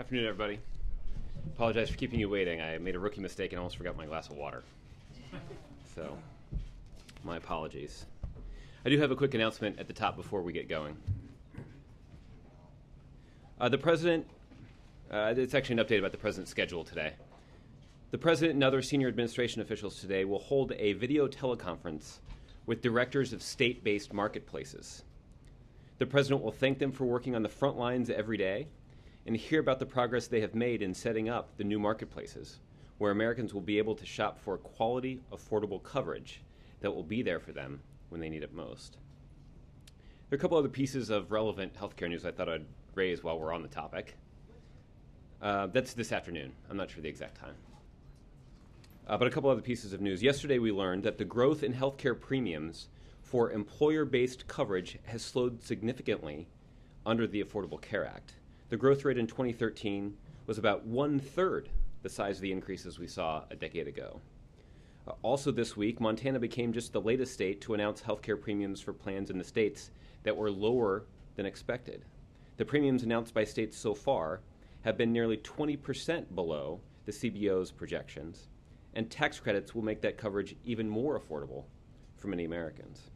Afternoon, everybody. Apologize for keeping you waiting. I made a rookie mistake and almost forgot my glass of water. So, my apologies. I do have a quick announcement at the top before we get going. The President, it's actually an update about the President's schedule today. The President and other senior administration officials today will hold a video teleconference with directors of state-based marketplaces. The President will thank them for working on the front lines every day and hear about the progress they have made in setting up the new marketplaces, where Americans will be able to shop for quality, affordable coverage that will be there for them when they need it most. There are a couple other pieces of relevant healthcare news I thought I'd raise while we're on the topic. That's this afternoon. I'm not sure the exact time. But a couple other pieces of news. Yesterday we learned that the growth in healthcare premiums for employer-based coverage has slowed significantly under the Affordable Care Act. The growth rate in 2013 was about 1/3 the size of the increases we saw a decade ago. Also this week, Montana became just the latest state to announce healthcare premiums for plans in the states that were lower than expected. The premiums announced by states so far have been nearly 20% below the CBO's projections, and tax credits will make that coverage even more affordable for many Americans.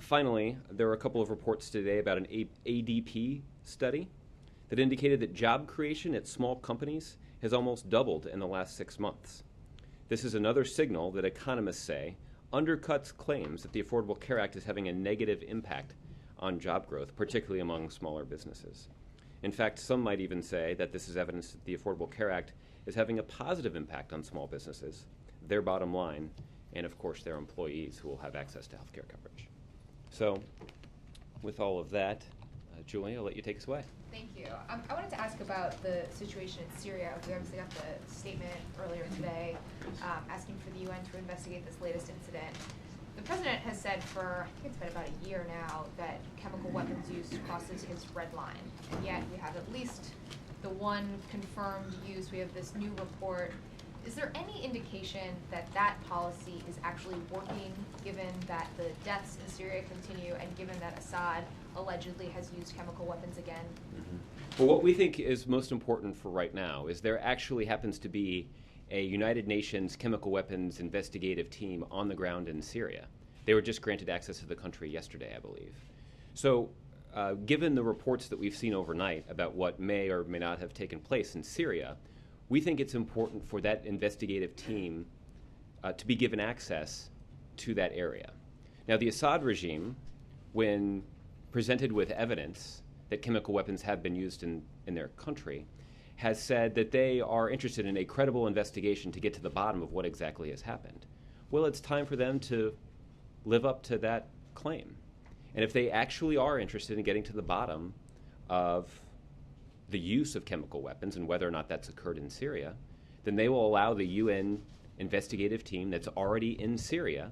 Finally, there were a couple of reports today about an ADP study that indicated that job creation at small companies has almost doubled in the last 6 months. This is another signal that economists say undercuts claims that the Affordable Care Act is having a negative impact on job growth, particularly among smaller businesses. In fact, some might even say that this is evidence that the Affordable Care Act is having a positive impact on small businesses, their bottom line, and of course their employees who will have access to health care coverage. So, with all of that, Julie, I'll let you take us away. Thank you. I wanted to ask about the situation in Syria. We obviously got the statement earlier today asking for the UN to investigate this latest incident. The President has said for, I think it's been about a year now, that chemical weapons use crosses his red line. And yet we have at least the one confirmed use. We have this new report. Is there any indication that that policy is actually working, given that the deaths in Syria continue and given that Assad allegedly has used chemical weapons again? Well, what we think is most important for right now is there actually happens to be a United Nations chemical weapons investigative team on the ground in Syria. They were just granted access to the country yesterday, I believe. So given the reports that we've seen overnight about what may or may not have taken place in Syria, we think it's important for that investigative team to be given access to that area. Now, the Assad regime, when presented with evidence that chemical weapons have been used in their country, has said that they are interested in a credible investigation to get to the bottom of what exactly has happened. Well, it's time for them to live up to that claim. And if they actually are interested in getting to the bottom of the use of chemical weapons and whether or not that's occurred in Syria, then they will allow the UN investigative team that's already in Syria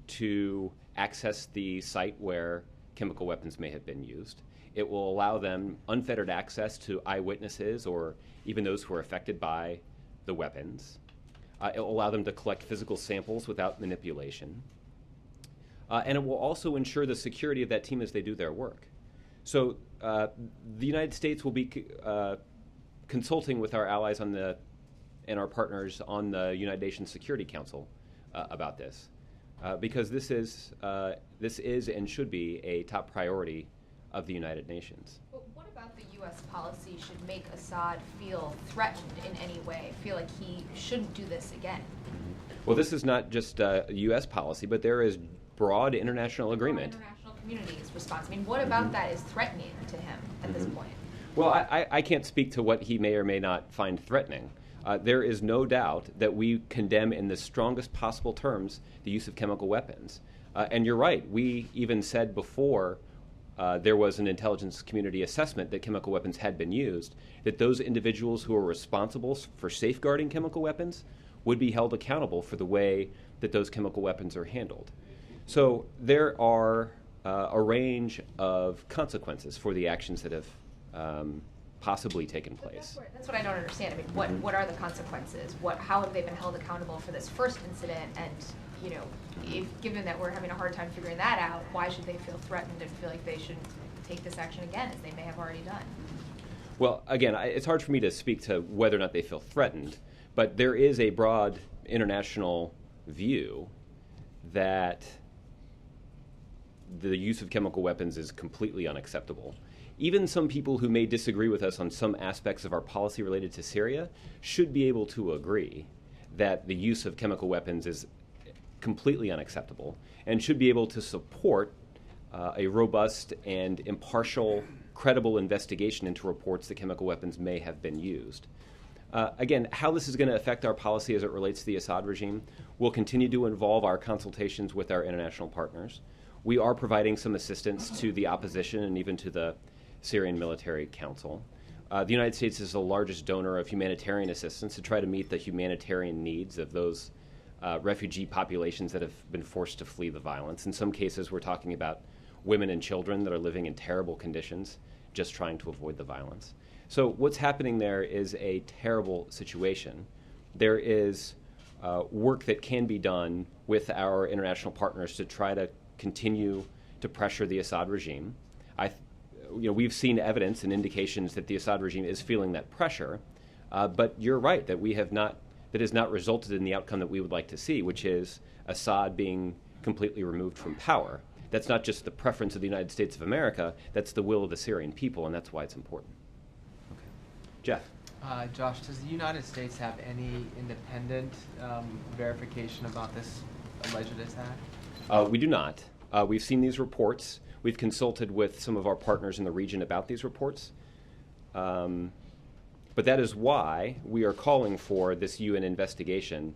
to access the site where chemical weapons may have been used. It will allow them unfettered access to eyewitnesses or even those who are affected by the weapons. It will allow them to collect physical samples without manipulation. And it will also ensure the security of that team as they do their work. So the United States will be consulting with our allies and our partners on the United Nations Security Council about this, because this is and should be a top priority of the United Nations. But what about the U.S. policy should make Assad feel threatened in any way, feel like he shouldn't do this again? Well, this is not just a U.S. policy, but there is broad international agreement. International community's response. I mean, what about that is threatening to him at this point? Well, I can't speak to what he may or may not find threatening. There is no doubt that we condemn in the strongest possible terms the use of chemical weapons. And you're right, we even said before there was an intelligence community assessment that chemical weapons had been used, that those individuals who are responsible for safeguarding chemical weapons would be held accountable for the way that those chemical weapons are handled. So there are a range of consequences for the actions that have possibly taken place. That's what I don't understand. I mean, what are the consequences? How have they been held accountable for this first incident? And if given that we're having a hard time figuring that out, why should they feel threatened and feel like they shouldn't take this action again, as they may have already done? Well, again, it's hard for me to speak to whether or not they feel threatened, but there is a broad international view that the use of chemical weapons is completely unacceptable. Even some people who may disagree with us on some aspects of our policy related to Syria should be able to agree that the use of chemical weapons is completely unacceptable and should be able to support a robust and impartial, credible investigation into reports that chemical weapons may have been used. Again, how this is going to affect our policy as it relates to the Assad regime will continue to involve our consultations with our international partners. We are providing some assistance to the opposition and even to the Syrian Military Council. The United States is the largest donor of humanitarian assistance to try to meet the humanitarian needs of those refugee populations that have been forced to flee the violence. In some cases, we're talking about women and children that are living in terrible conditions just trying to avoid the violence. So what's happening there is a terrible situation. There is work that can be done with our international partners to try to continue to pressure the Assad regime. We've seen evidence and indications that the Assad regime is feeling that pressure, but you're right that that has not resulted in the outcome that we would like to see, which is Assad being completely removed from power. That's not just the preference of the United States of America, that's the will of the Syrian people, and that's why it's important. Okay. Jeff. Josh, does the United States have any independent verification about this alleged attack? We do not. We've seen these reports. We've consulted with some of our partners in the region about these reports. But that is why we are calling for this UN investigation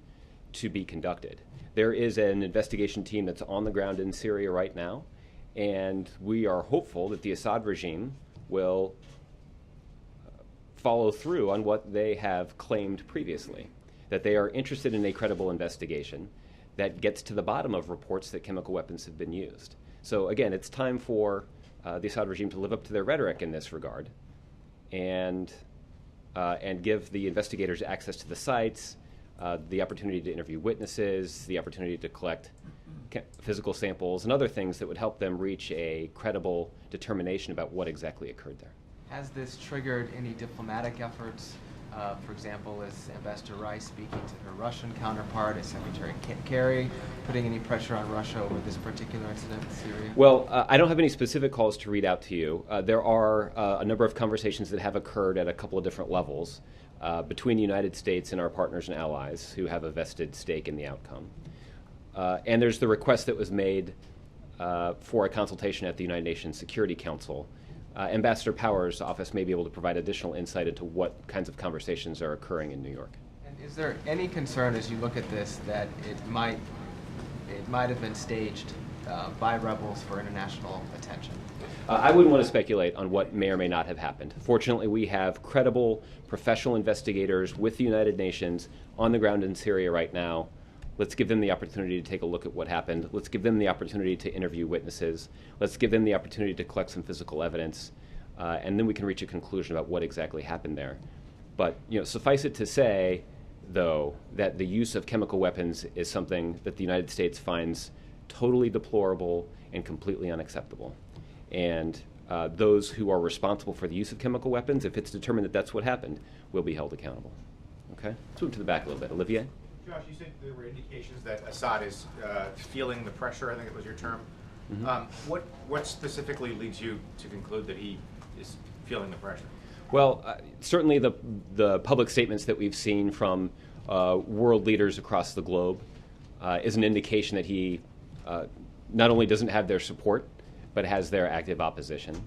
to be conducted. There is an investigation team that's on the ground in Syria right now, and we are hopeful that the Assad regime will follow through on what they have claimed previously, that they are interested in a credible investigation that gets to the bottom of reports that chemical weapons have been used. So again, it's time for the Assad regime to live up to their rhetoric in this regard and give the investigators access to the sites, the opportunity to interview witnesses, the opportunity to collect physical samples, and other things that would help them reach a credible determination about what exactly occurred there. Has this triggered any diplomatic efforts? For example, is Ambassador Rice speaking to her Russian counterpart? Is Secretary Kerry putting any pressure on Russia over this particular incident in Syria? Well, I don't have any specific calls to read out to you. There are a number of conversations that have occurred at a couple of different levels between the United States and our partners and allies who have a vested stake in the outcome. And there's the request that was made for a consultation at the United Nations Security Council. Ambassador Power's office may be able to provide additional insight into what kinds of conversations are occurring in New York. And is there any concern as you look at this that it might have been staged by rebels for international attention? I wouldn't want to speculate on what may or may not have happened. Fortunately, we have credible professional investigators with the United Nations on the ground in Syria right now. Let's give them the opportunity to take a look at what happened. Let's give them the opportunity to interview witnesses. Let's give them the opportunity to collect some physical evidence, and then we can reach a conclusion about what exactly happened there. But suffice it to say, though, that the use of chemical weapons is something that the United States finds totally deplorable and completely unacceptable. And those who are responsible for the use of chemical weapons, if it's determined that that's what happened, will be held accountable. Okay? Let's move to the back a little bit. Olivier? Josh, you said there were indications that Assad is feeling the pressure, I think it was your term. Mm-hmm. What specifically leads you to conclude that he is feeling the pressure? Well, certainly the public statements that we've seen from world leaders across the globe is an indication that he not only doesn't have their support, but has their active opposition.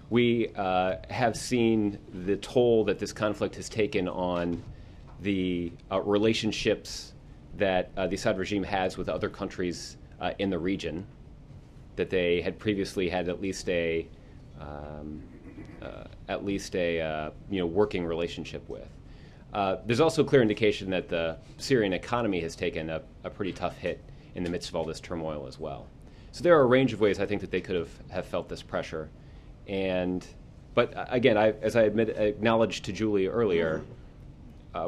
We have seen the toll that this conflict has taken on the relationships that the Assad regime has with other countries in the region, that they had previously had at least a working relationship with. There's also clear indication that the Syrian economy has taken a pretty tough hit in the midst of all this turmoil as well. So there are a range of ways I think that they could have felt this pressure. But again, as I acknowledged to Julie earlier,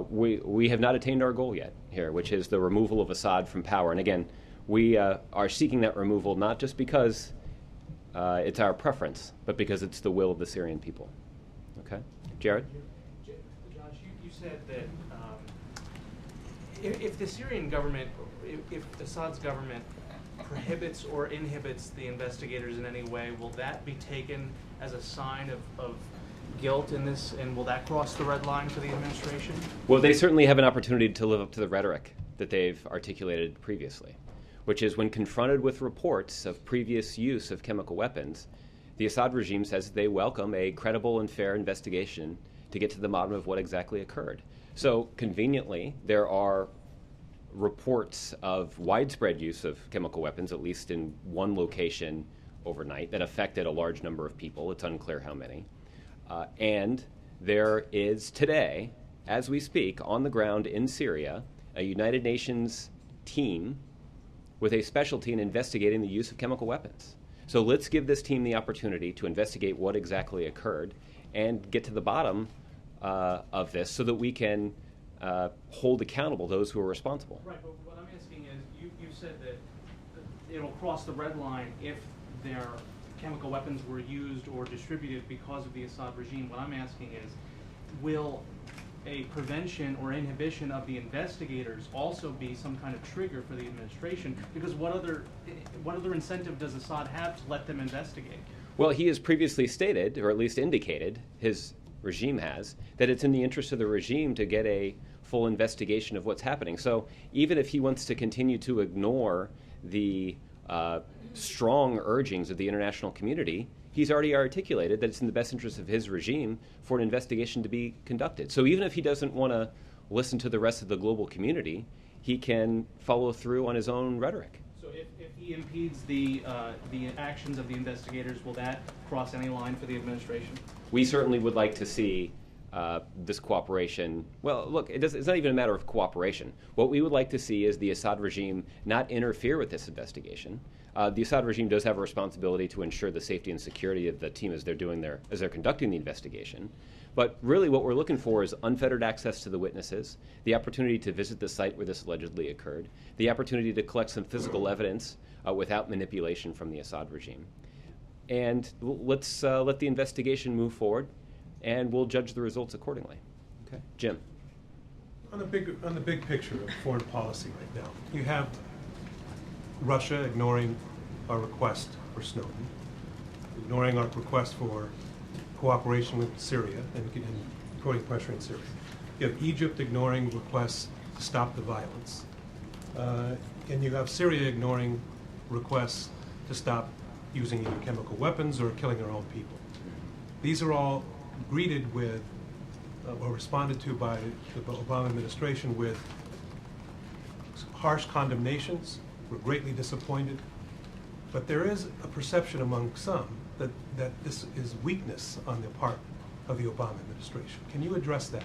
we have not attained our goal yet here, which is the removal of Assad from power. And again, we are seeking that removal not just because it's our preference, but because it's the will of the Syrian people. Okay, Jared? Josh, you said that if the Syrian government, if Assad's government prohibits or inhibits the investigators in any way, will that be taken as a sign of guilt in this, and will that cross the red line for the administration? Well, they certainly have an opportunity to live up to the rhetoric that they've articulated previously, which is when confronted with reports of previous use of chemical weapons, the Assad regime says they welcome a credible and fair investigation to get to the bottom of what exactly occurred. So conveniently, there are reports of widespread use of chemical weapons, at least in one location overnight, that affected a large number of people. It's unclear how many. And there is today, as we speak, on the ground in Syria, a United Nations team with a specialty in investigating the use of chemical weapons. So let's give this team the opportunity to investigate what exactly occurred and get to the bottom of this so that we can hold accountable those who are responsible. Right, but what I'm asking is, you said that it'll cross the red line if their chemical weapons were used or distributed because of the Assad regime. What I'm asking is, will a prevention or inhibition of the investigators also be some kind of trigger for the administration? Because what other incentive does Assad have to let them investigate? Well, he has previously stated, or at least indicated, his regime has, that it's in the interest of the regime to get a full investigation of what's happening. So even if he wants to continue to ignore the strong urgings of the international community, he's already articulated that it's in the best interest of his regime for an investigation to be conducted. So even if he doesn't want to listen to the rest of the global community, he can follow through on his own rhetoric. So if he impedes the actions of the investigators, will that cross any line for the administration? We certainly would like to see this cooperation. Well, look, it's not even a matter of cooperation. What we would like to see is the Assad regime not interfere with this investigation. The Assad regime does have a responsibility to ensure the safety and security of the team as they're conducting the investigation. But really what we're looking for is unfettered access to the witnesses, the opportunity to visit the site where this allegedly occurred, the opportunity to collect some physical evidence without manipulation from the Assad regime. And let's let the investigation move forward, and we'll judge the results accordingly. Okay, Jim. On the big picture of foreign policy right now, you have Russia ignoring our request for Snowden, ignoring our request for cooperation with Syria and putting pressure in Syria. You have Egypt ignoring requests to stop the violence. And you have Syria ignoring requests to stop using either chemical weapons or killing their own people. These are all greeted with, or responded to by the Obama administration with harsh condemnations. We're greatly disappointed. But there is a perception among some that this is weakness on the part of the Obama administration. Can you address that?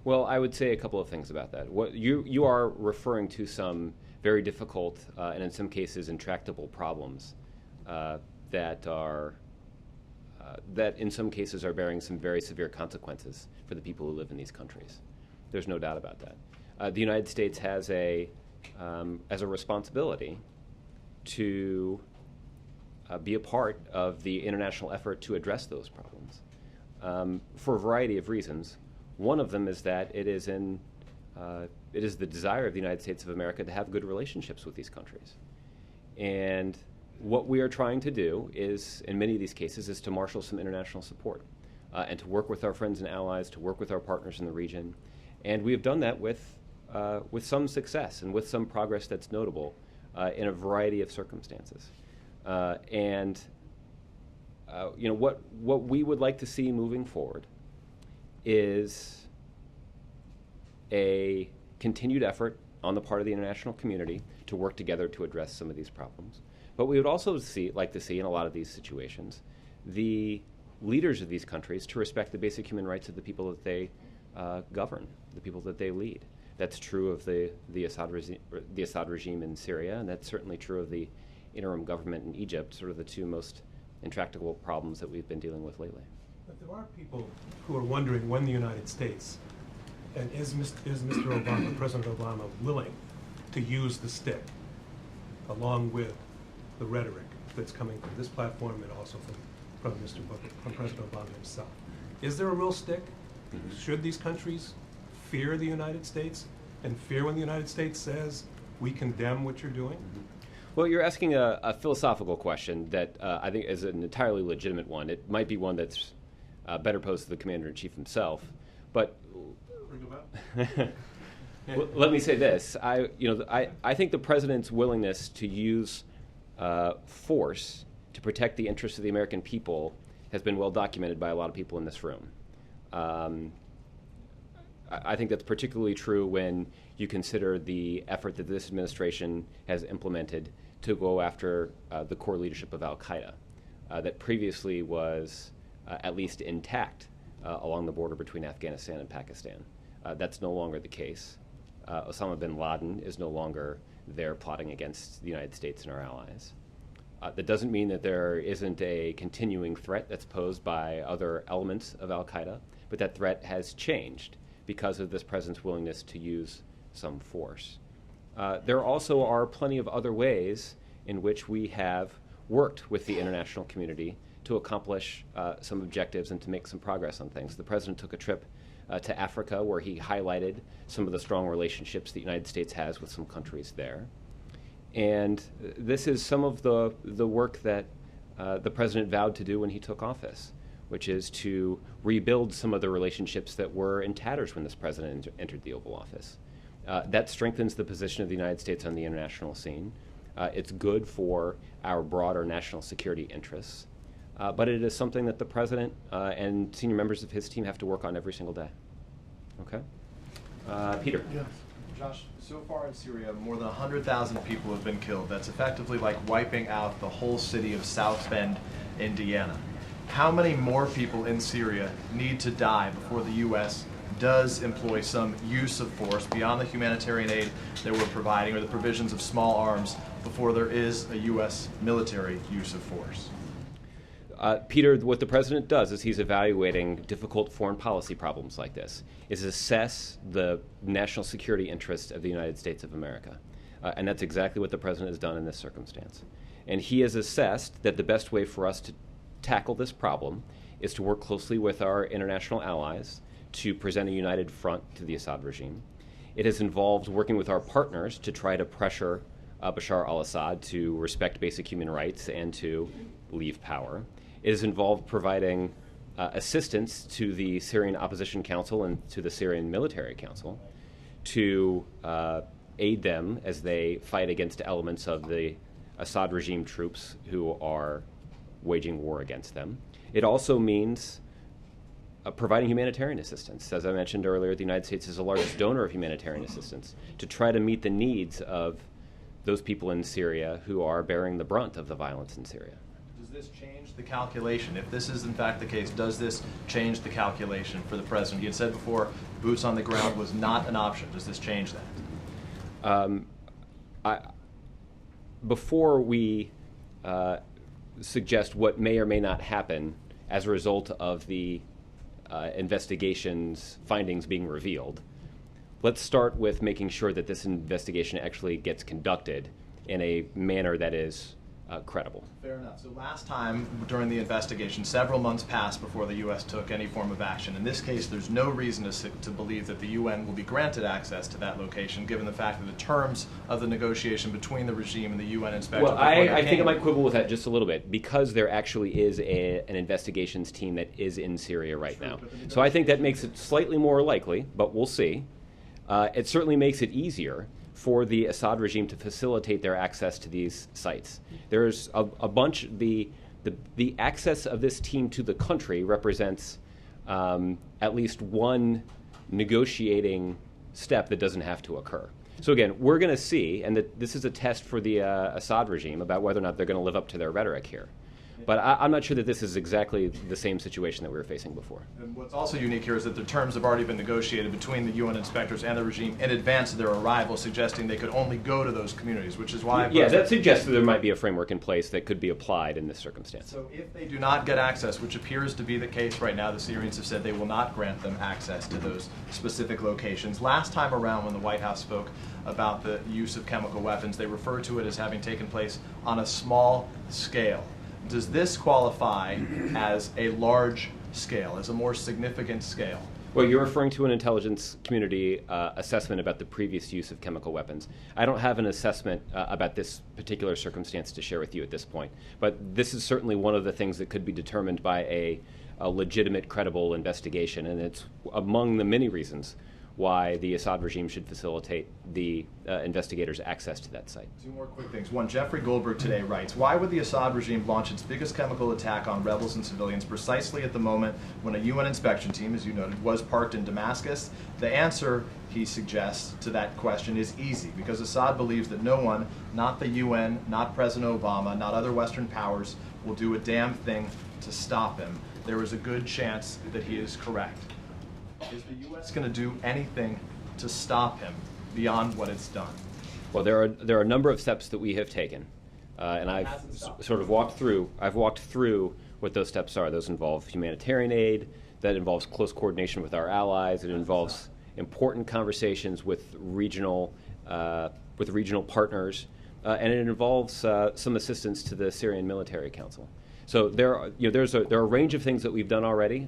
Well, I would say a couple of things about that. What you are referring to some very difficult and in some cases intractable problems that in some cases are bearing some very severe consequences for the people who live in these countries. There's no doubt about that. The United States has a responsibility to be a part of the international effort to address those problems for a variety of reasons. One of them is that it is the desire of the United States of America to have good relationships with these countries. And what we are trying to do is, in many of these cases, is to marshal some international support and to work with our friends and allies, to work with our partners in the region. And we have done that with some success and with some progress that's notable in a variety of circumstances. What we would like to see moving forward is a continued effort on the part of the international community to work together to address some of these problems. But we would also like to see in a lot of these situations the leaders of these countries to respect the basic human rights of the people that they govern, the people that they lead. That's true of the Assad regime in Syria, and that's certainly true of the interim government in Egypt, sort of the two most intractable problems that we've been dealing with lately. But there are people who are wondering when the United States, and is Mr. Obama, President Obama, willing to use the stick along with the rhetoric that's coming from this platform and also from President Obama himself. Is there a real stick? Should these countries fear the United States and fear when the United States says, we condemn what you're doing? Well, you're asking a philosophical question that I think is an entirely legitimate one. It might be one that's better posed to the Commander-in-Chief himself. But well, let me say this. I think the President's willingness to use force to protect the interests of the American people has been well documented by a lot of people in this room. I think that's particularly true when you consider the effort that this administration has implemented to go after the core leadership of al-Qaeda that previously was at least intact along the border between Afghanistan and Pakistan. That's no longer the case. Osama bin Laden is no longer there plotting against the United States and our allies. That doesn't mean that there isn't a continuing threat that's posed by other elements of al-Qaeda, but that threat has changed because of this President's willingness to use some force. There also are plenty of other ways in which we have worked with the international community to accomplish some objectives and to make some progress on things. The President took a trip to Africa where he highlighted some of the strong relationships the United States has with some countries there. And this is some of the work that the President vowed to do when he took office, which is to rebuild some of the relationships that were in tatters when this President entered the Oval Office. That strengthens the position of the United States on the international scene. It's good for our broader national security interests. But it is something that the President and senior members of his team have to work on every single day. Okay? Peter. Yes. Josh, so far in Syria, more than 100,000 people have been killed. That's effectively like wiping out the whole city of South Bend, Indiana. How many more people in Syria need to die before the U.S. does employ some use of force beyond the humanitarian aid that we're providing or the provisions of small arms before there is a U.S. military use of force? Peter, what the President does is he's evaluating difficult foreign policy problems like this, is assess the national security interests of the United States of America. And that's exactly what the President has done in this circumstance. And he has assessed that the best way for us to tackle this problem is to work closely with our international allies to present a united front to the Assad regime. It has involved working with our partners to try to pressure Bashar al-Assad to respect basic human rights and to leave power. It has involved providing assistance to the Syrian Opposition Council and to the Syrian Military Council to aid them as they fight against elements of the Assad regime troops who are waging war against them. It also means providing humanitarian assistance. As I mentioned earlier, the United States is the largest donor of humanitarian assistance to try to meet the needs of those people in Syria who are bearing the brunt of the violence in Syria. Does this change the calculation? If this is in fact the case, does this change the calculation for the President? He had said before boots on the ground was not an option. Does this change that? Before we suggest what may or may not happen as a result of the investigation's findings being revealed, let's start with making sure that this investigation actually gets conducted in a manner that is credible. Fair enough. So last time during the investigation, several months passed before the U.S. took any form of action. In this case, there's no reason to believe that the UN will be granted access to that location, given the fact that the terms of the negotiation between the regime and the UN inspector... Well, I think I might quibble with that just a little bit, because there actually is an investigations team that is in Syria right now. So I think that makes it slightly more likely, but we'll see. It certainly makes it easier for the Assad regime to facilitate their access to these sites. There's a bunch, the access of this team to the country represents at least one negotiating step that doesn't have to occur. So again, we're going to see, and this is a test for the Assad regime about whether or not they're going to live up to their rhetoric here. But I'm not sure that this is exactly the same situation that we were facing before. And what's also unique here is that the terms have already been negotiated between the UN inspectors and the regime in advance of their arrival, suggesting they could only go to those communities, which is why... Yeah, that suggests that there might be a framework in place that could be applied in this circumstance. So if they do not get access, which appears to be the case right now, the Syrians have said they will not grant them access to those specific locations. Last time around when the White House spoke about the use of chemical weapons, they referred to it as having taken place on a small scale. Does this qualify as a large scale, as a more significant scale? Well, you're referring to an intelligence community assessment about the previous use of chemical weapons. I don't have an assessment about this particular circumstance to share with you at this point, but this is certainly one of the things that could be determined by a legitimate, credible investigation, and it's among the many reasons why the Assad regime should facilitate the investigators' access to that site. Two more quick things. One, Jeffrey Goldberg today writes, why would the Assad regime launch its biggest chemical attack on rebels and civilians precisely at the moment when a UN inspection team, as you noted, was parked in Damascus? The answer, he suggests, to that question is easy, because Assad believes that no one, not the UN, not President Obama, not other Western powers, will do a damn thing to stop him. There is a good chance that he is correct. Is the U.S. going to do anything to stop him beyond what it's done? Well, there are a number of steps that we have taken, and I've sort of walked through what those steps are. Those involve humanitarian aid, that involves close coordination with our allies, it involves important conversations with regional partners, and it involves some assistance to the Syrian Military Council. So there are a range of things that we've done already.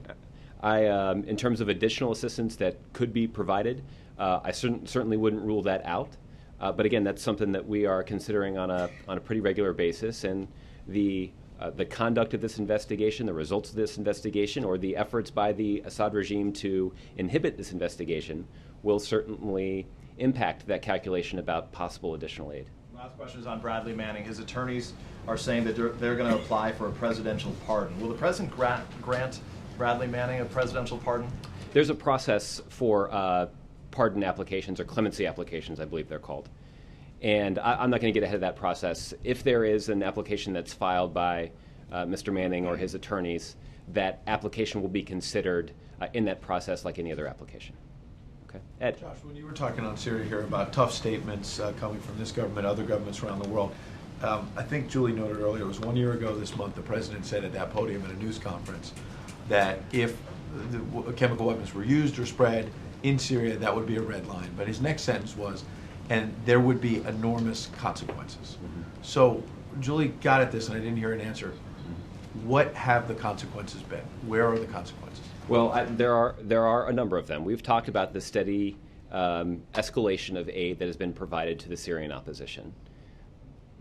In terms of additional assistance that could be provided, I certainly wouldn't rule that out. But again, that's something that we are considering on a pretty regular basis. And the conduct of this investigation, the results of this investigation, or the efforts by the Assad regime to inhibit this investigation will certainly impact that calculation about possible additional aid. Last question is on Bradley Manning. His attorneys are saying that they're going to apply for a presidential pardon. Will the president grant Bradley Manning a presidential pardon? There's a process for pardon applications, or clemency applications, I believe they're called. And I'm not going to get ahead of that process. If there is an application that's filed by Mr. Manning or his attorneys, that application will be considered in that process like any other application. Okay. Ed? Josh, when you were talking on Syria here about tough statements coming from this government, other governments around the world, I think Julie noted earlier, it was 1 year ago this month, the president said at that podium at a news conference that if the chemical weapons were used or spread in Syria, that would be a red line. But his next sentence was, and there would be enormous consequences. Mm-hmm. So Julie got at this, and I didn't hear an answer. What have the consequences been? Where are the consequences? Well, there are a number of them. We've talked about the steady escalation of aid that has been provided to the Syrian opposition.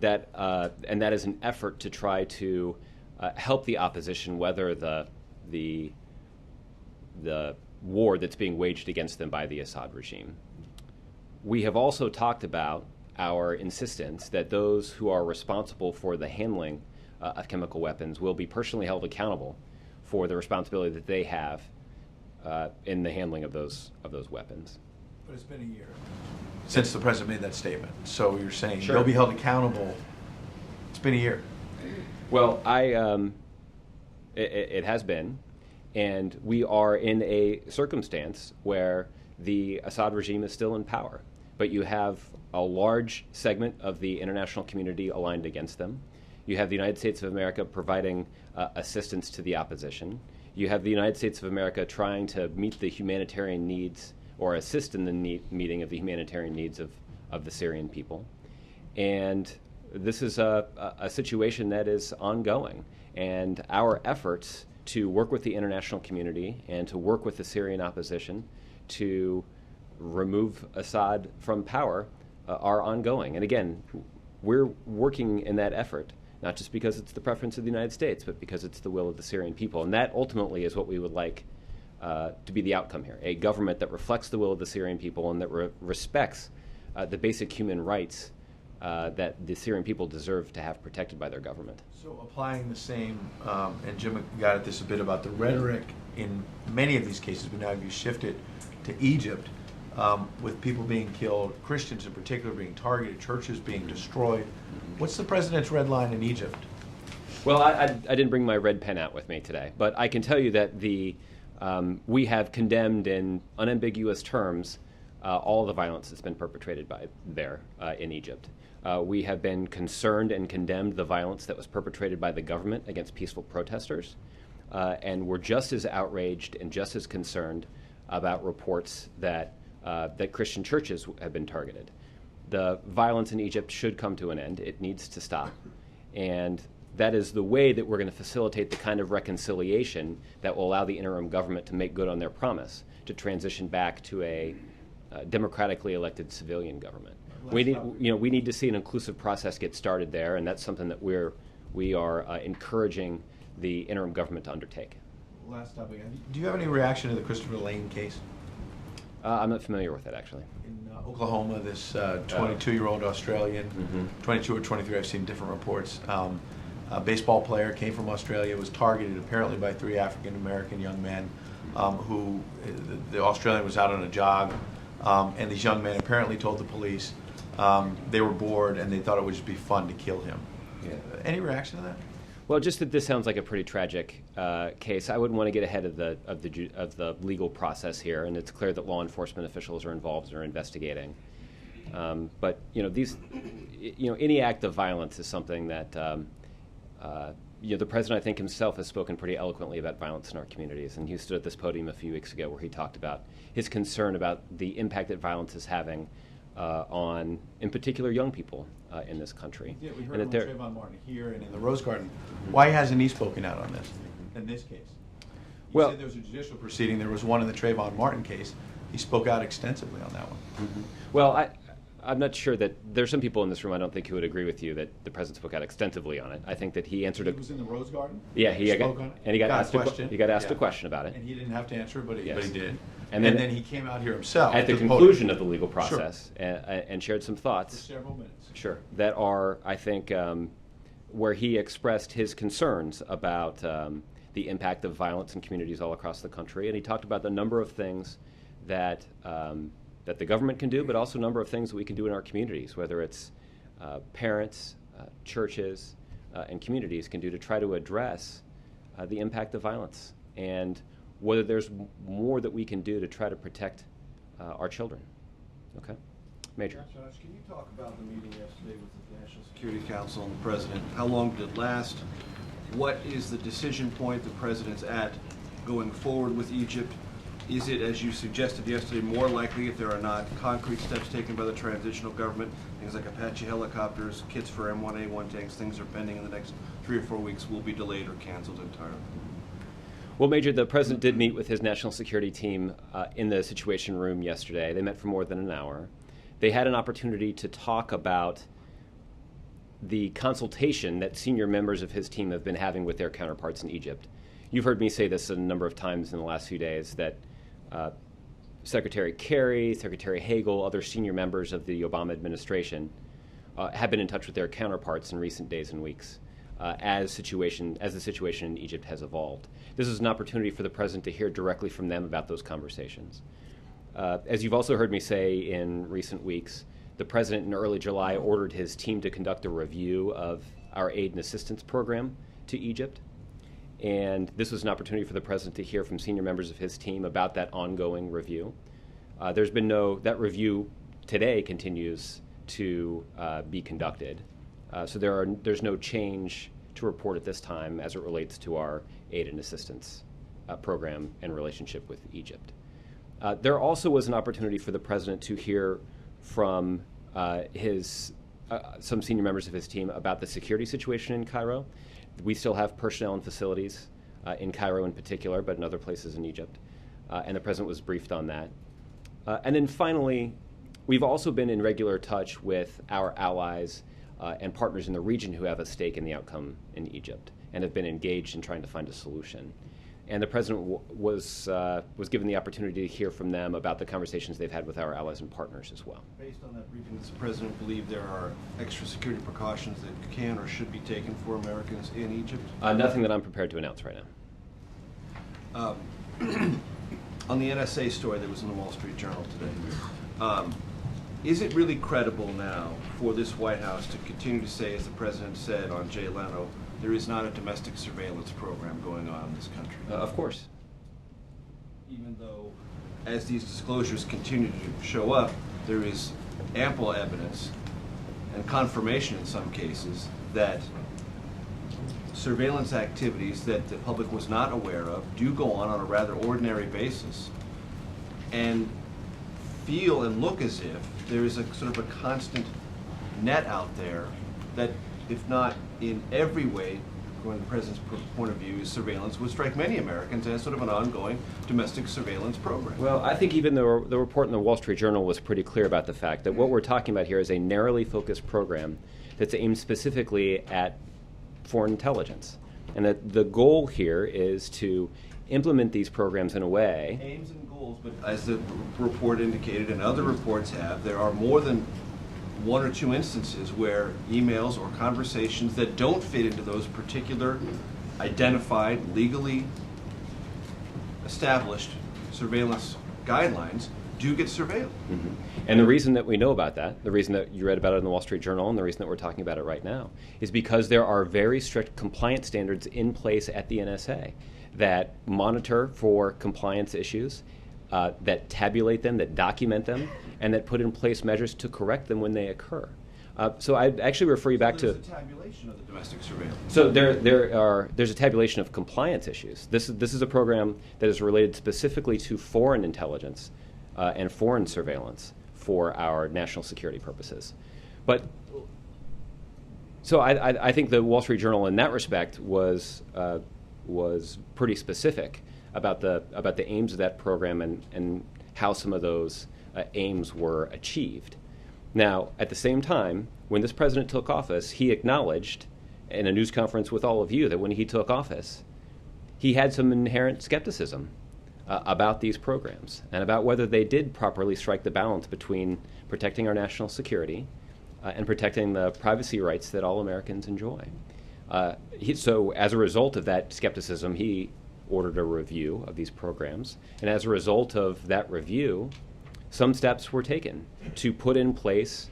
And that is an effort to try to help the opposition weather the war that's being waged against them by the Assad regime. We have also talked about our insistence that those who are responsible for the handling of chemical weapons will be personally held accountable for the responsibility that they have in the handling of those weapons. But it's been a year since the president made that statement. So you're saying Sure. they'll be held accountable. It's been a year. Well, it has been, and we are in a circumstance where the Assad regime is still in power, but you have a large segment of the international community aligned against them. You have the United States of America providing assistance to the opposition. You have the United States of America trying to meet the humanitarian needs or assist in the meeting of the humanitarian needs of the Syrian people. And this is a situation that is ongoing. And our efforts to work with the international community and to work with the Syrian opposition to remove Assad from power are ongoing. And again, we're working in that effort, not just because it's the preference of the United States, but because it's the will of the Syrian people. And that ultimately is what we would like to be the outcome here, a government that reflects the will of the Syrian people and that respects the basic human rights that the Syrian people deserve to have protected by their government. So applying the same, and Jim got at this a bit about the rhetoric in many of these cases, but now you shift it to Egypt, with people being killed, Christians in particular being targeted, churches being destroyed. What's the president's red line in Egypt? Well, I didn't bring my red pen out with me today, but I can tell you that we have condemned in unambiguous terms all the violence that's been perpetrated there in Egypt. We have been concerned and condemned the violence that was perpetrated by the government against peaceful protesters, and we're just as outraged and just as concerned about reports that Christian churches have been targeted. The violence in Egypt should come to an end. It needs to stop. And that is the way that we're going to facilitate the kind of reconciliation that will allow the interim government to make good on their promise to transition back to a democratically elected civilian government. We need to see an inclusive process get started there, and that's something that we are encouraging the interim government to undertake. Last topic. Do you have any reaction to the Christopher Lane case? I'm not familiar with that, actually. In Oklahoma, this 22-year-old Australian, 22 or 23, I've seen different reports. A baseball player came from Australia, was targeted apparently by 3 African-American young men who, the Australian was out on a jog, and these young men apparently told the police they were bored and they thought it would just be fun to kill him. Any reaction to that? Well, just that this sounds like a pretty tragic case. I wouldn't want to get ahead of the legal process here, and it's clear that law enforcement officials are involved and are investigating. But any act of violence is something that the president, I think himself, has spoken pretty eloquently about violence in our communities, and he stood at this podium a few weeks ago where he talked about his concern about the impact that violence is having on, in particular, young people in this country. Yeah, we heard from Trayvon Martin here and in the Rose Garden. Why hasn't he spoken out on this, in this case? He said there was a judicial proceeding. There was one in the Trayvon Martin case. He spoke out extensively on that one. Mm-hmm. Well, I'm not sure that there's some people in this room I don't think who would agree with you that the president spoke out extensively on it. I think that he answered He was in the Rose Garden? Yeah, he spoke on it? And he got asked a question. He got asked a question about it. And he didn't have to answer it, but he did. And then he came out here himself at the to conclusion of the legal process, Sure. and shared some thoughts. For several minutes. Sure. That are, I think, where he expressed his concerns about the impact of violence in communities all across the country, and he talked about the number of things that that the government can do, but also a number of things that we can do in our communities, whether it's parents, churches, and communities can do to try to address the impact of violence, and whether there's more that we can do to try to protect our children. Okay? Major. Josh, can you talk about the meeting yesterday with the National Security Council and the President? How long did it last? What is the decision point the President's at going forward with Egypt? Is it, as you suggested yesterday, more likely if there are not concrete steps taken by the transitional government, things like Apache helicopters, kits for M1A1 tanks, things are pending in the next 3 or 4 weeks, will be delayed or canceled entirely? Well, Major, the President did meet with his national security team in the Situation Room yesterday. They met for more than an hour. They had an opportunity to talk about the consultation that senior members of his team have been having with their counterparts in Egypt. You've heard me say this a number of times in the last few days, that Secretary Kerry, Secretary Hagel, other senior members of the Obama administration have been in touch with their counterparts in recent days and weeks as the situation in Egypt has evolved. This is an opportunity for the President to hear directly from them about those conversations. As you've also heard me say in recent weeks, the President in early July ordered his team to conduct a review of our aid and assistance program to Egypt. And this was an opportunity for the President to hear from senior members of his team about that ongoing review. There's been that review today continues to be conducted. So there's no change to report at this time as it relates to our aid and assistance program and relationship with Egypt. There also was an opportunity for the President to hear from some senior members of his team about the security situation in Cairo. We still have personnel and facilities in Cairo in particular, but in other places in Egypt. And the President was briefed on that. And then finally, we've also been in regular touch with our allies and partners in the region who have a stake in the outcome in Egypt and have been engaged in trying to find a solution. And the President was given the opportunity to hear from them about the conversations they've had with our allies and partners as well. Based on that briefing, does the President believe there are extra security precautions that can or should be taken for Americans in Egypt? Nothing that I'm prepared to announce right now. On the NSA story that was in the Wall Street Journal today, is it really credible now for this White House to continue to say, as the President said on Jay Leno, there is not a domestic surveillance program going on in this country? Of course. Even though, as these disclosures continue to show up, there is ample evidence and confirmation in some cases that surveillance activities that the public was not aware of do go on a rather ordinary basis and feel and look as if there is a sort of a constant net out there that if not in every way, according to the President's point of view, surveillance would strike many Americans as sort of an ongoing domestic surveillance program. Well, I think even the report in the Wall Street Journal was pretty clear about the fact that what we're talking about here is a narrowly focused program that's aimed specifically at foreign intelligence. And that the goal here is to implement these programs in a way. Aims and goals, but as the report indicated and other reports have, there are more than one or two instances where emails or conversations that don't fit into those particular identified, legally established surveillance guidelines do get surveilled. Mm-hmm. And the reason that we know about that, the reason that you read about it in the Wall Street Journal, and the reason that we're talking about it right now, is because there are very strict compliance standards in place at the NSA that monitor for compliance issues, that tabulate them, that document them, and that put in place measures to correct them when they occur. So I'd actually refer you back to... There's a tabulation of the domestic surveillance. So there's a tabulation of compliance issues. This is a program that is related specifically to foreign intelligence and foreign surveillance for our national security purposes. But so I think the Wall Street Journal in that respect was pretty specific about the aims of that program and how some of those aims were achieved. Now, at the same time, when this president took office, he acknowledged in a news conference with all of you that when he took office, he had some inherent skepticism about these programs and about whether they did properly strike the balance between protecting our national security and protecting the privacy rights that all Americans enjoy. So as a result of that skepticism, he ordered a review of these programs. And as a result of that review, some steps were taken to put in place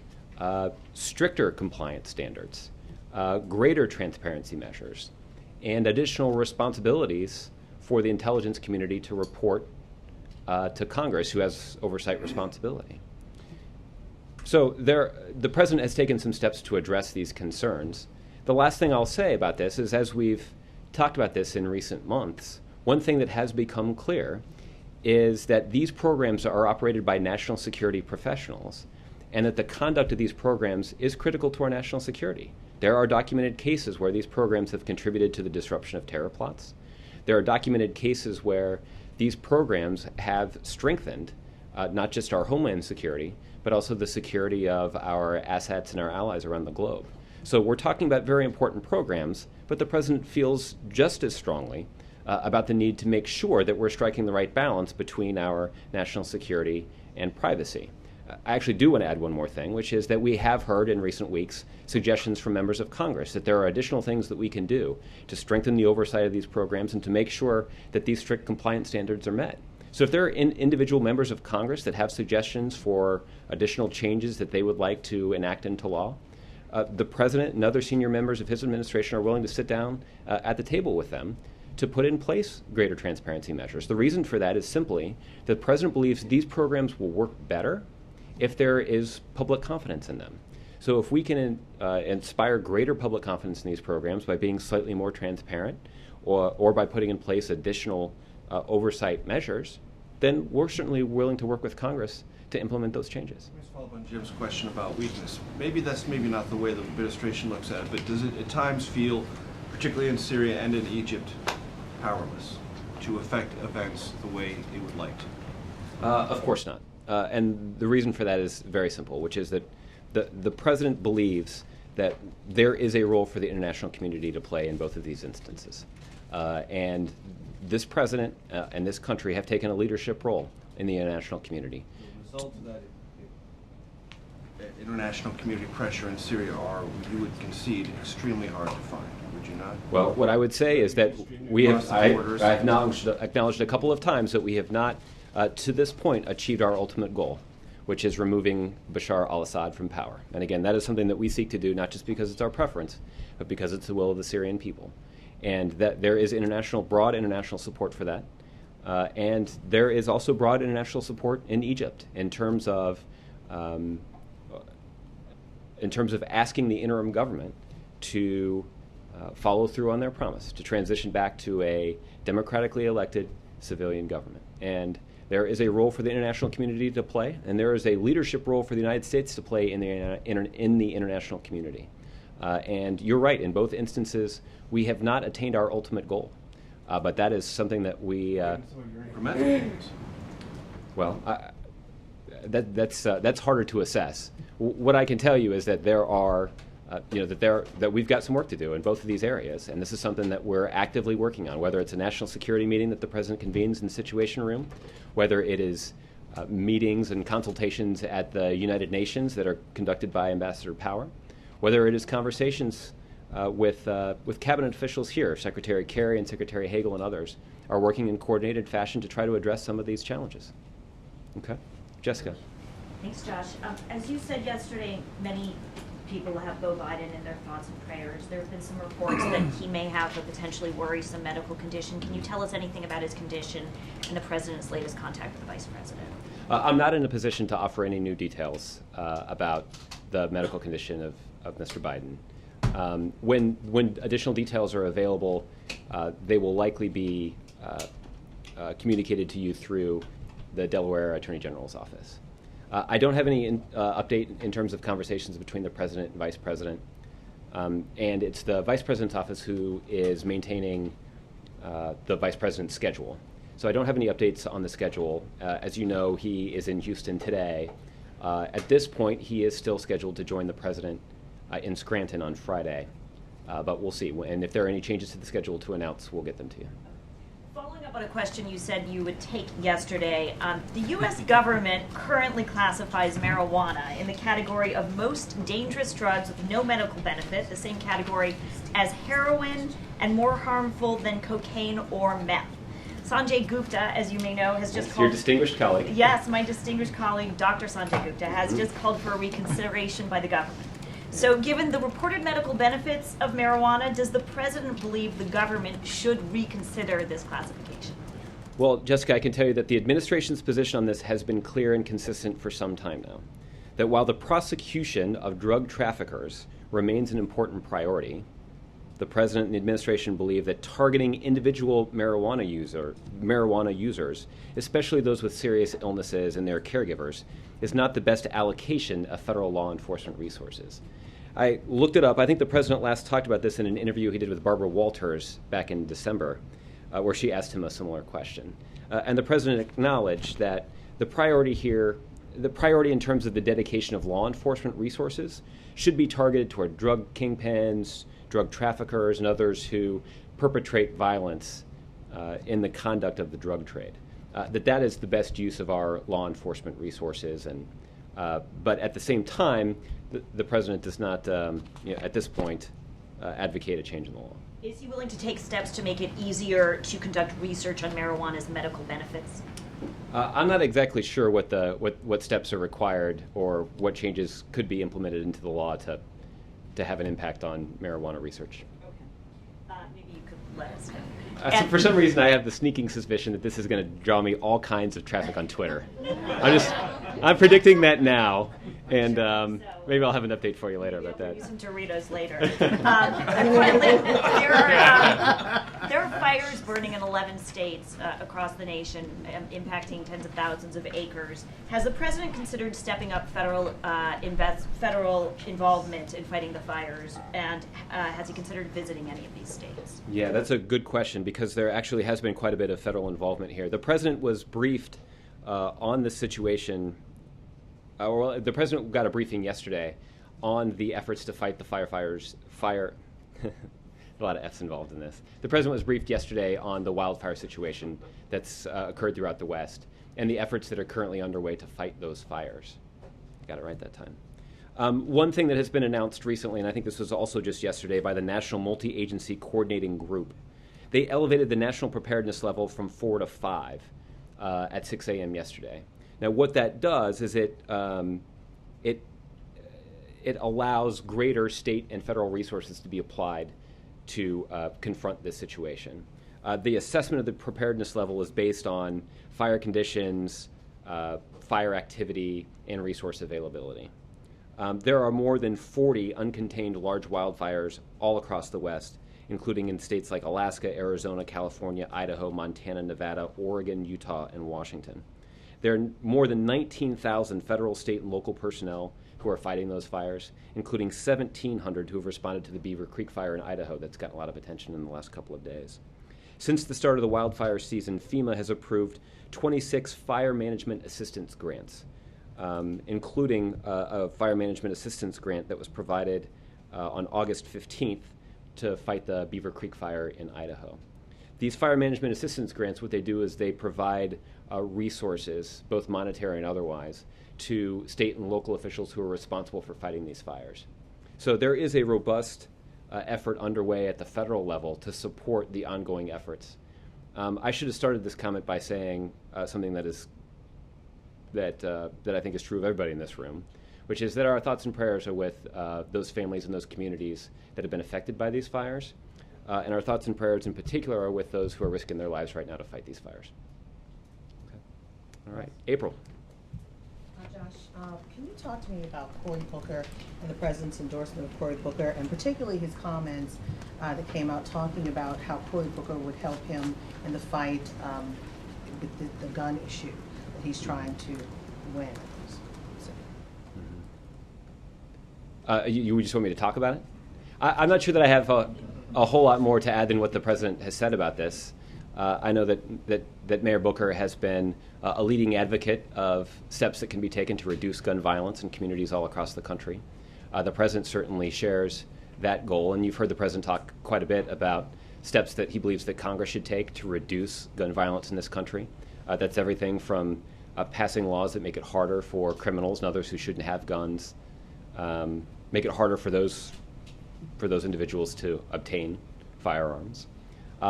stricter compliance standards, greater transparency measures, and additional responsibilities for the intelligence community to report to Congress, who has oversight responsibility. So the president has taken some steps to address these concerns. The last thing I'll say about this is, as we've talked about this in recent months, one thing that has become clear is that these programs are operated by national security professionals, and that the conduct of these programs is critical to our national security. There are documented cases where these programs have contributed to the disruption of terror plots. There are documented cases where these programs have strengthened not just our homeland security, but also the security of our assets and our allies around the globe. So we're talking about very important programs, but the president feels just as strongly about the need to make sure that we're striking the right balance between our national security and privacy. I actually do want to add one more thing, which is that we have heard in recent weeks suggestions from members of Congress that there are additional things that we can do to strengthen the oversight of these programs and to make sure that these strict compliance standards are met. So if there are individual members of Congress that have suggestions for additional changes that they would like to enact into law, the president and other senior members of his administration are willing to sit down at the table with them to put in place greater transparency measures. The reason for that is simply that the president believes these programs will work better if there is public confidence in them. So if we can inspire greater public confidence in these programs by being slightly more transparent or by putting in place additional oversight measures, then we're certainly willing to work with Congress to implement those changes. Let me follow up on Jim's question about weakness. Maybe that's not the way the administration looks at it, but does it at times feel, particularly in Syria and in Egypt, powerless to affect events the way it would like to? Of course not. And the reason for that is very simple, which is that the president believes that there is a role for the international community to play in both of these instances. And this president and this country have taken a leadership role in the international community. The results of that international community pressure in Syria are, you would concede, extremely hard to find, would you not? Well, what I would say is that we have, I acknowledged a couple of times that we have not, to this point, achieved our ultimate goal, which is removing Bashar al-Assad from power. And again, that is something that we seek to do, not just because it's our preference, but because it's the will of the Syrian people. And that there is broad international support for that. And there is also broad international support in Egypt in terms of asking the interim government to follow through on their promise to transition back to a democratically elected civilian government. And there is a role for the international community to play, and there is a leadership role for the United States to play in the international community. And you're right, in both instances, we have not attained our ultimate goal. But that is something that we... well, that's harder to assess. What I can tell you is that there are, that we've got some work to do in both of these areas, and this is something that we're actively working on, whether it's a national security meeting that the President convenes in the Situation Room, whether it is meetings and consultations at the United Nations that are conducted by Ambassador Power, whether it is conversations with cabinet officials here. Secretary Kerry and Secretary Hagel and others are working in coordinated fashion to try to address some of these challenges. Okay. Jessica. Thanks, Josh. As you said yesterday, many people have Beau Biden in their thoughts and prayers. There have been some reports that he may have a potentially worrisome medical condition. Can you tell us anything about his condition and the President's latest contact with the Vice President? I'm not in a position to offer any new details about the medical condition of Mr. Biden. When additional details are available, they will likely be communicated to you through the Delaware Attorney General's office. I don't have any update in terms of conversations between the President and Vice President. And it's the Vice President's office who is maintaining the Vice President's schedule. So I don't have any updates on the schedule. As you know, he is in Houston today. At this point, he is still scheduled to join the President in Scranton on Friday. But we'll see. And if there are any changes to the schedule to announce, we'll get them to you. Following up on a question you said you would take yesterday, the U.S. government currently classifies marijuana in the category of most dangerous drugs with no medical benefit, the same category as heroin, and more harmful than cocaine or meth. Sanjay Gupta, as you may know, has just called... Your distinguished colleague. Yes, my distinguished colleague, Dr. Sanjay Gupta, has just called for a reconsideration by the government. So given the reported medical benefits of marijuana, does the President believe the government should reconsider this classification? Well, Jessica, I can tell you that the administration's position on this has been clear and consistent for some time now. That while the prosecution of drug traffickers remains an important priority, the President and the administration believe that targeting individual marijuana users, especially those with serious illnesses and their caregivers, is not the best allocation of federal law enforcement resources. I looked it up. I think the President last talked about this in an interview he did with Barbara Walters back in December, where she asked him a similar question. And the President acknowledged that the priority here, the priority in terms of the dedication of law enforcement resources, should be targeted toward drug kingpins, drug traffickers, and others who perpetrate violence in the conduct of the drug trade. That is the best use of our law enforcement resources. And but at the same time, the President does not, at this point, advocate a change in the law. Is he willing to take steps to make it easier to conduct research on marijuana's medical benefits? I'm not exactly sure what steps are required or what changes could be implemented into the law to have an impact on marijuana research. Okay. Maybe you could let us know. For some reason, I have the sneaking suspicion that this is going to draw me all kinds of traffic on Twitter. I'm predicting that now, and maybe I'll have an update for you later about that. Use some Doritos later. Finally, there are fires burning in 11 states across the nation, impacting tens of thousands of acres. Has the President considered stepping up federal involvement in fighting the fires, and has he considered visiting any of these states? Yeah, that's a good question, because there actually has been quite a bit of federal involvement here. The President was briefed on this situation. Well, the President got a briefing yesterday on the efforts to fight the a lot of F's involved in this. The President was briefed yesterday on the wildfire situation that's occurred throughout the West and the efforts that are currently underway to fight those fires. Got it right that time. One thing that has been announced recently, and I think this was also just yesterday, by the National Multi-Agency Coordinating Group, they elevated the national preparedness level from 4 to 5 at 6 a.m. yesterday. Now, what that does is it allows greater state and federal resources to be applied to confront this situation. The assessment of the preparedness level is based on fire conditions, fire activity, and resource availability. There are more than 40 uncontained large wildfires all across the West, including in states like Alaska, Arizona, California, Idaho, Montana, Nevada, Oregon, Utah, and Washington. There are more than 19,000 federal, state, and local personnel who are fighting those fires, including 1,700 who have responded to the Beaver Creek fire in Idaho that's gotten a lot of attention in the last couple of days. Since the start of the wildfire season, FEMA has approved 26 fire management assistance grants, including a fire management assistance grant that was provided on August 15th to fight the Beaver Creek fire in Idaho. These fire management assistance grants, what they do is they provide resources, both monetary and otherwise, to state and local officials who are responsible for fighting these fires. So there is a robust effort underway at the federal level to support the ongoing efforts. I should have started this comment by saying something that I think is true of everybody in this room, which is that our thoughts and prayers are with those families and those communities that have been affected by these fires, and our thoughts and prayers in particular are with those who are risking their lives right now to fight these fires. Okay. All right, April. Josh, can you talk to me about Cory Booker and the president's endorsement of Cory Booker, and particularly his comments that came out talking about how Cory Booker would help him in the fight with the gun issue that he's trying to win? You just want me to talk about it? I'm not sure that I have a whole lot more to add than what the president has said about this. I know that Mayor Booker has been a leading advocate of steps that can be taken to reduce gun violence in communities all across the country. The president certainly shares that goal, and you've heard the president talk quite a bit about steps that he believes that Congress should take to reduce gun violence in this country. That's everything from passing laws that make it harder for criminals and others who shouldn't have guns, make it harder for those individuals to obtain firearms.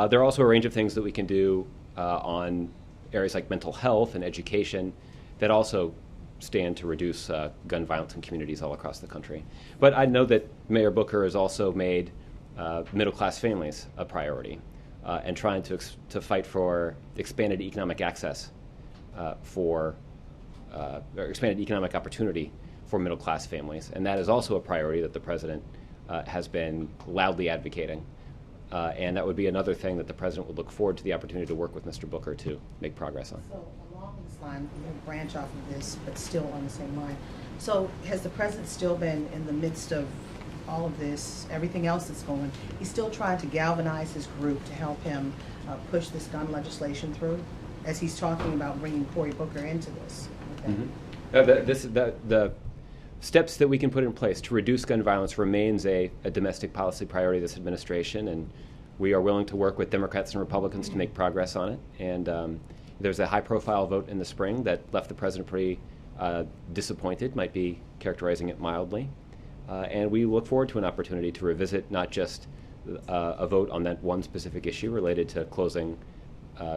There are also a range of things that we can do on areas like mental health and education that also stand to reduce gun violence in communities all across the country. But I know that Mayor Booker has also made middle-class families a priority and trying to fight for expanded economic access or expanded economic opportunity for middle-class families. And that is also a priority that the president has been loudly advocating. And that would be another thing that the president would look forward to the opportunity to work with Mr. Booker to make progress on. So along this line, we'll branch off of this, but still on the same line. So has the president still been in the midst of all of this, everything else that's going, he's still trying to galvanize his group to help him push this gun legislation through, as he's talking about bringing Cory Booker into this? The steps that we can put in place to reduce gun violence remains a domestic policy priority of this administration, and we are willing to work with Democrats and Republicans to make progress on it. And there's a high-profile vote in the spring that left the president pretty disappointed, might be characterizing it mildly. And we look forward to an opportunity to revisit not just a vote on that one specific issue related to closing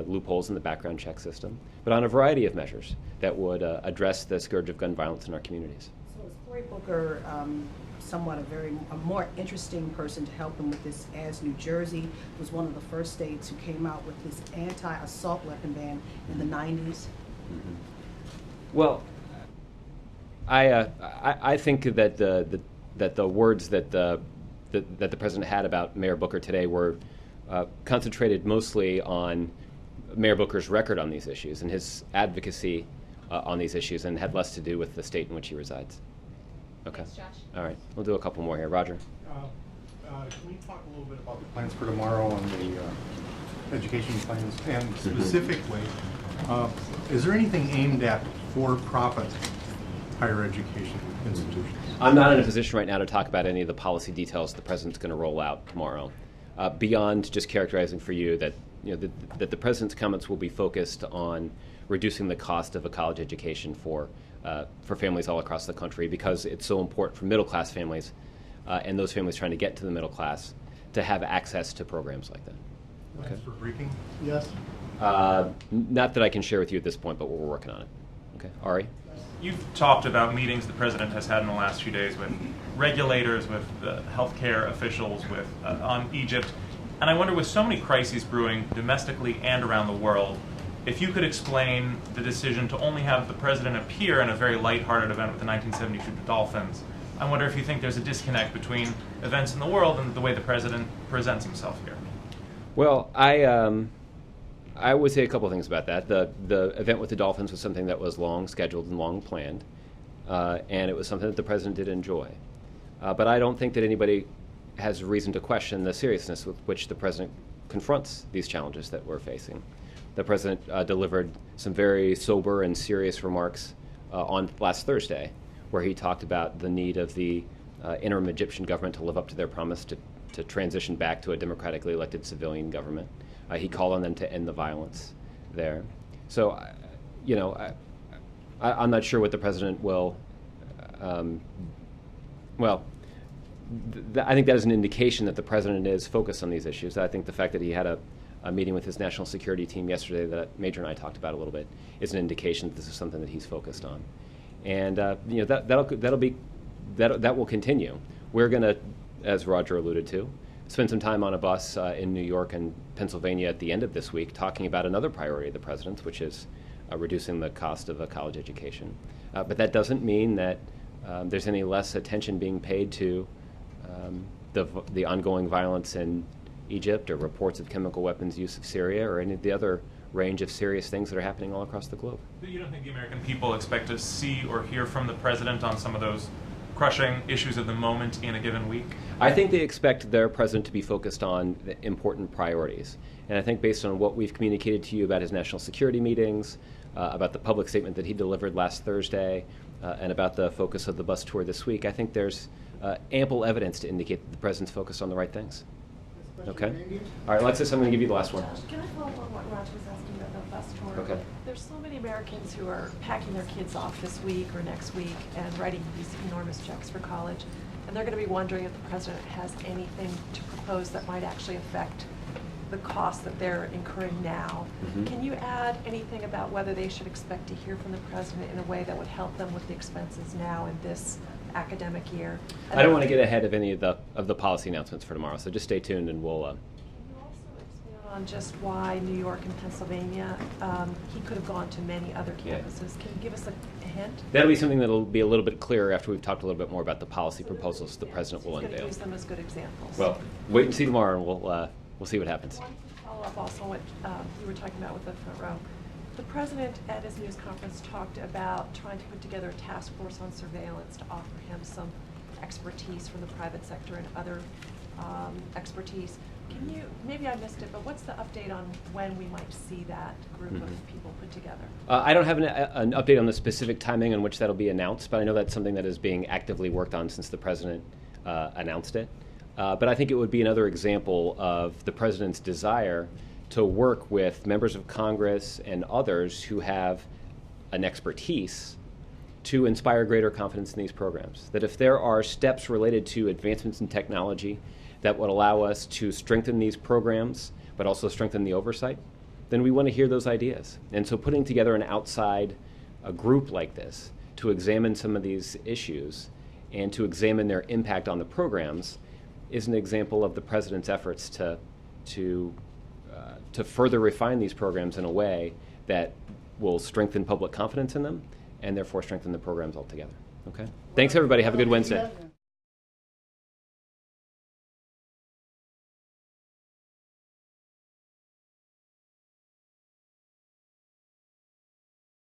loopholes in the background check system, but on a variety of measures that would address the scourge of gun violence in our communities. So is Cory Booker somewhat a more interesting person to help him with this, as New Jersey was one of the first states who came out with this anti-assault weapon ban in the 90s? Mm-hmm. Well, I think that the words that the president had about Mayor Booker today were concentrated mostly on Mayor Booker's record on these issues and his advocacy on these issues, and had less to do with the state in which he resides. Okay. Thanks, Josh. All right. We'll do a couple more here. Roger. Can we talk a little bit about the plans for tomorrow and the education plans? And specifically, is there anything aimed at for-profit higher education institutions? I'm not in a position right now to talk about any of the policy details the president's going to roll out tomorrow. Beyond just characterizing for you that that the president's comments will be focused on reducing the cost of a college education for families all across the country, because it's so important for middle class families and those families trying to get to the middle class to have access to programs like that. Plans for briefing? Yes. Not that I can share with you at this point, but we're working on it. Okay, Ari? You've talked about meetings the president has had in the last few days with regulators, with healthcare officials, with on Egypt. And I wonder, with so many crises brewing domestically and around the world, if you could explain the decision to only have the president appear in a very lighthearted event with the 1972 Dolphins. I wonder if you think there's a disconnect between events in the world and the way the president presents himself here. Well, I would say a couple of things about that. The event with the Dolphins was something that was long scheduled and long planned. and it was something that the president did enjoy. But I don't think that anybody has reason to question the seriousness with which the president confronts these challenges that we're facing. The president delivered some very sober and serious remarks on last Thursday, where he talked about the need of the interim Egyptian government to live up to their promise to transition back to a democratically elected civilian government. He called on them to end the violence there. So, you know, I'm not sure what the president will, I think that is an indication that the president is focused on these issues. I think the fact that he had a meeting with his national security team yesterday that Major and I talked about a little bit is an indication that this is something that he's focused on. And you know, that will continue. We're going to, as Roger alluded to, spend some time on a bus in New York and Pennsylvania at the end of this week talking about another priority of the president's, which is reducing the cost of a college education. But that doesn't mean that there's any less attention being paid to the ongoing violence in Egypt, or reports of chemical weapons use of Syria, or any of the other range of serious things that are happening all across the globe. You don't think the American people expect to see or hear from the president on some of those crushing issues of the moment in a given week? I think they expect their president to be focused on the important priorities. And I think based on what we've communicated to you about his national security meetings, about the public statement that he delivered last Thursday, and about the focus of the bus tour this week, I think there's ample evidence to indicate that the president's focused on the right things. Okay? All right, Alexis, I'm going to give you the last one. Can I follow up on what Roger was asking about the bus tour? Okay. There's so many Americans who are packing their kids off this week or next week and writing these enormous checks for college, and they're going to be wondering if the president has anything to propose that might actually affect the costs that they're incurring now. Mm-hmm. Can you add anything about whether they should expect to hear from the president in a way that would help them with the expenses now in this academic year? I don't want to get ahead of any of the policy announcements for tomorrow, so just stay tuned and we'll... Can you also expand on just why New York and Pennsylvania, he could have gone to many other campuses. Can you give us a hint? That'll be something that'll be a little bit clearer after we've talked a little bit more about the policy proposals the president will He's going to unveil. use them as good examples. Well, wait and see tomorrow, and we'll see what happens. I wanted to follow up also on what you were talking about with the front row. The president at his news conference talked about trying to put together a task force on surveillance to offer him some expertise from the private sector and other expertise. Can you, maybe I missed it, but what's the update on when we might see that group of people put together? I don't have an update on the specific timing on which that'll be announced, but I know that's something that is being actively worked on since the president announced it. But I think it would be another example of the president's desire to work with members of Congress and others who have an expertise to inspire greater confidence in these programs. That if there are steps related to advancements in technology that would allow us to strengthen these programs, but also strengthen the oversight, then we want to hear those ideas. And so putting together an outside group like this to examine some of these issues and to examine their impact on the programs is an example of the president's efforts to further refine these programs in a way that will strengthen public confidence in them and therefore strengthen the programs altogether. Okay? Thanks, everybody. Have a good Wednesday.